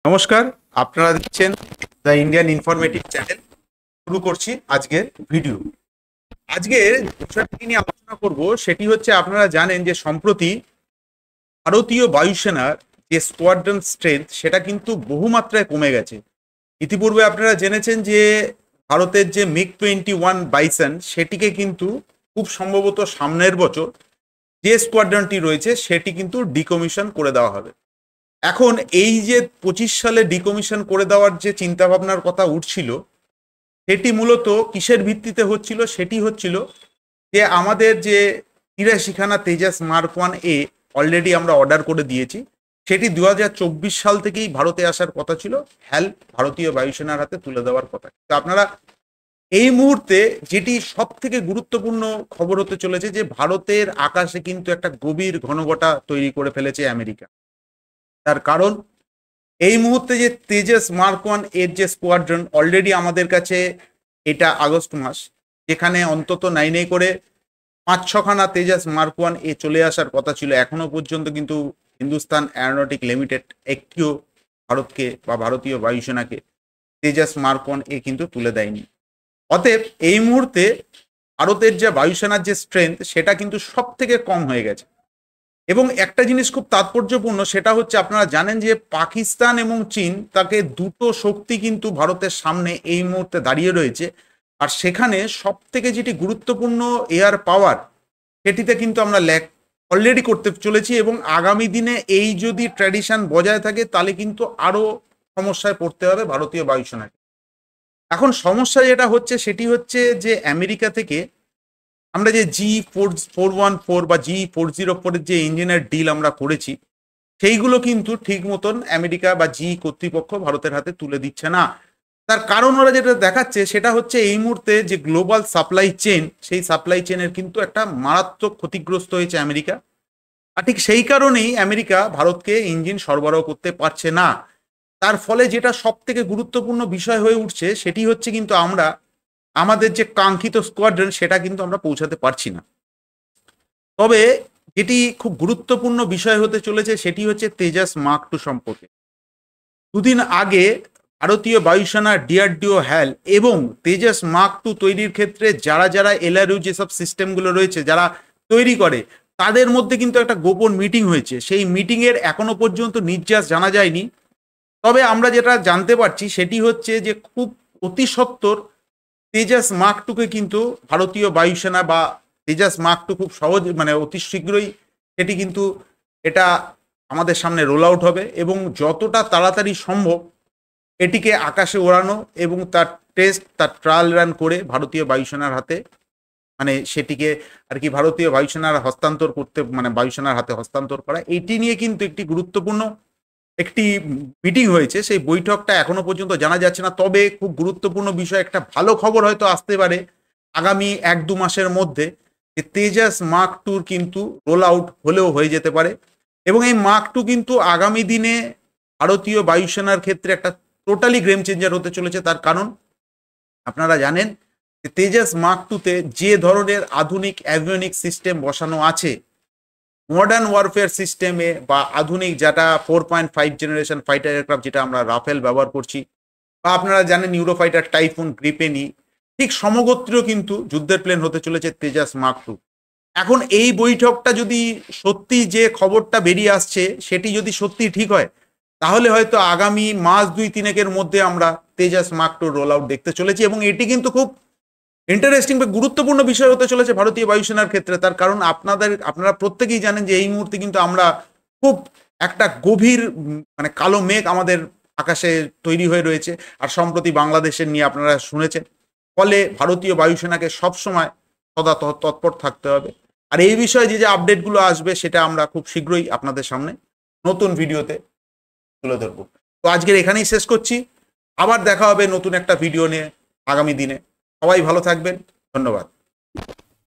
নমস্কার, আপনারা দেখছেন দ্য ইন্ডিয়ান ইনফরমেটিভ চ্যানেল। শুরু করছি আজকের ভিডিও। আজকের বিষয়টি নিয়ে আলোচনা করব, সেটি হচ্ছে আপনারা জানেন যে সম্প্রতি ভারতীয় বায়ুসেনার যে স্কোয়াড্রন স্ট্রেংথ সেটা কিন্তু বহুমাত্রায় কমে গেছে। ইতিপূর্বে আপনারা জেনেছেন যে ভারতের যে মিগ-21 বাইসন সেটিকে কিন্তু খুব সম্ভবত সামনের বছর যে স্কোয়াড্রনটি রয়েছে সেটি কিন্তু ডিকমিশন করে দেওয়া হবে। এখন এই যে 25 সালে ডিকমিশন করে দেওয়ার যে চিন্তা ভাবনার কথা উঠছিল, সেটি মূলত কিসের ভিত্তিতে হচ্ছিল? সেটি হচ্ছিল যে আমাদের যে 83খানা তেজাস মার্ক 1A অলরেডি আমরা অর্ডার করে দিয়েছি, সেটি 2024 সাল থেকেই ভারতে আসার কথা ছিল, ভারতীয় বায়ুসেনার হাতে তুলে দেওয়ার কথা। তো আপনারা এই মুহূর্তে যেটি সব থেকে গুরুত্বপূর্ণ খবর হতে চলেছে যে ভারতের আকাশে কিন্তু একটা গভীর ঘনঘটা তৈরি করে ফেলেছে আমেরিকা। তার কারণ এই মুহূর্তে যে তেজস মার্ক 1 এর যে স্কোয়াড্রন অলরেডি আমাদের কাছে, এটা আগস্ট মাস, যেখানে অন্তত নাই করে 5-6খানা তেজস মার্ক 1 চলে আসার কথা ছিল, এখনো পর্যন্ত কিন্তু হিন্দুস্তান অ্যারোনটিক লিমিটেড একটিও ভারতকে বা ভারতীয় বায়ুসেনাকে তেজস মার্ক 1 কিন্তু তুলে দেয়নি। অতএব এই মুহূর্তে ভারতের যে বায়ুসেনার যে স্ট্রেংথ সেটা কিন্তু সব থেকে কম হয়ে গেছে। এবং একটা জিনিস খুব তাৎপর্যপূর্ণ, সেটা হচ্ছে আপনারা জানেন যে পাকিস্তান এবং চীন, তাকে দুটো শক্তি কিন্তু ভারতের সামনে এই মুহূর্তে দাঁড়িয়ে রয়েছে। আর সেখানে সব থেকে যেটি গুরুত্বপূর্ণ এয়ার পাওয়ার, সেটিতে কিন্তু আমরা ল্যাক অলরেডি করতে চলেছি। এবং আগামী দিনে এই যদি ট্র্যাডিশন বজায় থাকে তাহলে কিন্তু আরো সমস্যায় পড়তে হবে ভারতীয় বায়ুসেনাকে। এখন সমস্যা যেটা হচ্ছে সেটি হচ্ছে যে আমেরিকা থেকে আমরা যে G414 বা G404 যে ইঞ্জিনের ডিল আমরা করেছি, সেইগুলো কিন্তু ঠিক মতন আমেরিকা বা জি কর্তৃপক্ষ ভারতের হাতে তুলে দিচ্ছে না। তার কারণ ওরা যেটা দেখাচ্ছে সেটা হচ্ছে এই মুহূর্তে যে গ্লোবাল সাপ্লাই চেন, সেই সাপ্লাই চেনের কিন্তু একটা মারাত্মক ক্ষতিগ্রস্ত হয়েছে আমেরিকা। আর ঠিক সেই কারণেই আমেরিকা ভারতকে ইঞ্জিন সরবরাহ করতে পারছে না। তার ফলে যেটা সব থেকে গুরুত্বপূর্ণ বিষয় হয়ে উঠছে সেটি হচ্ছে কিন্তু আমরা আমাদের যে কাঙ্ক্ষিত স্কোয়াড্রন সেটা কিন্তু আমরা পৌঁছাতে পারছি না। তবে যেটি খুব গুরুত্বপূর্ণ বিষয় হতে চলেছে সেটি হচ্ছে তেজাস মার্ক 2 সম্পর্কে। দুদিন আগে ভারতীয় বায়ুসেনা, ডিআরডিও, হ্যাল এবং তেজাস মার্ক 2 তৈরির ক্ষেত্রে যারা যারা এলআরইউ যেসব সিস্টেমগুলো রয়েছে যারা তৈরি করে, তাদের মধ্যে কিন্তু একটা গোপন মিটিং হয়েছে। সেই মিটিংয়ের এখনো পর্যন্ত নির্যাস জানা যায়নি। তবে আমরা যেটা জানতে পারছি সেটি হচ্ছে যে খুব অতি সত্বর তেজাস মার্ক 2কে কিন্তু ভারতীয় বায়ুসেনা বা তেজাস মার্ক 2 খুব সহজ মানে অতি শীঘ্রই সেটি কিন্তু এটা আমাদের সামনে রোল আউট হবে। এবং যতটা তাড়াতাড়ি সম্ভব এটিকে আকাশে ওড়ানো এবং তার টেস্ট, তার ট্রায়াল রান করে ভারতীয় বায়ুসেনার হাতে, মানে সেটিকে আর কি ভারতীয় বায়ুসেনার হস্তান্তর করতে, মানে বায়ুসেনার হাতে হস্তান্তর করা, এটি নিয়ে কিন্তু একটি গুরুত্বপূর্ণ একটি মিটিং হয়েছে। সেই বৈঠকটা এখনো পর্যন্ত জানা যাচ্ছে না। তবে খুব গুরুত্বপূর্ণ বিষয়, একটা ভালো খবর হয়তো আসতে পারে আগামী 1-2 মাসের মধ্যে, যে তেজাস মার্ক 2 কিন্তু রোল আউট হলেও হয়ে যেতে পারে। এবং এই মার্ক 2 কিন্তু আগামী দিনে ভারতীয় বায়ুসেনার ক্ষেত্রে একটা টোটালি গেম চেঞ্জার হতে চলেছে। তার কারণ আপনারা জানেন যে তেজাস মার্ক 2-তে যে ধরনের আধুনিক অ্যাভিওনিক সিস্টেম বসানো আছে, মডার্ন ওয়ারফেয়ার সিস্টেমে বা আধুনিক যেটা 4.5 জেনারেশন ফাইটার এয়ারক্রাফট যেটা আমরা রাফেল ব্যবহার করছি, বা আপনারা জানেন ইউরোফাইটার, টাইফুন, গ্রিপেনি, ঠিক সমগোত্রীয় কিন্তু যুদ্ধের প্লেন হতে চলেছে তেজাস মার্ক 2। এখন এই বৈঠকটা যদি সত্যি, যে খবরটা বেরিয়ে আসছে সেটি যদি সত্যি ঠিক হয়, তাহলে হয়তো আগামী মাস 2-3 মধ্যে আমরা তেজাস মার্ক 2 রোল আউট দেখতে চলেছি। এবং এটি কিন্তু খুব ইন্টারেস্টিং বা গুরুত্বপূর্ণ বিষয় হতে চলেছে ভারতীয় বায়ুসেনার ক্ষেত্রে। তার কারণ আপনারা প্রত্যেকেই জানেন যে এই মুহূর্তে কিন্তু আমরা খুব একটা গভীর মানে কালো মেঘ আমাদের আকাশে তৈরি হয়ে রয়েছে। আর সম্প্রতি বাংলাদেশের নিয়ে আপনারা শুনেছেন। ফলে ভারতীয় বায়ুসেনাকে সবসময় সদা তৎপর থাকতে হবে। আর এই বিষয়ে যে যে আপডেটগুলো আসবে সেটা আমরা খুব শীঘ্রই আপনাদের সামনে নতুন ভিডিওতে তুলে ধরবো। তো আজকের এখানেই শেষ করছি। আবার দেখা হবে নতুন একটা ভিডিও নিয়ে আগামী দিনে। সবাই ভালো থাকবেন। ধন্যবাদ।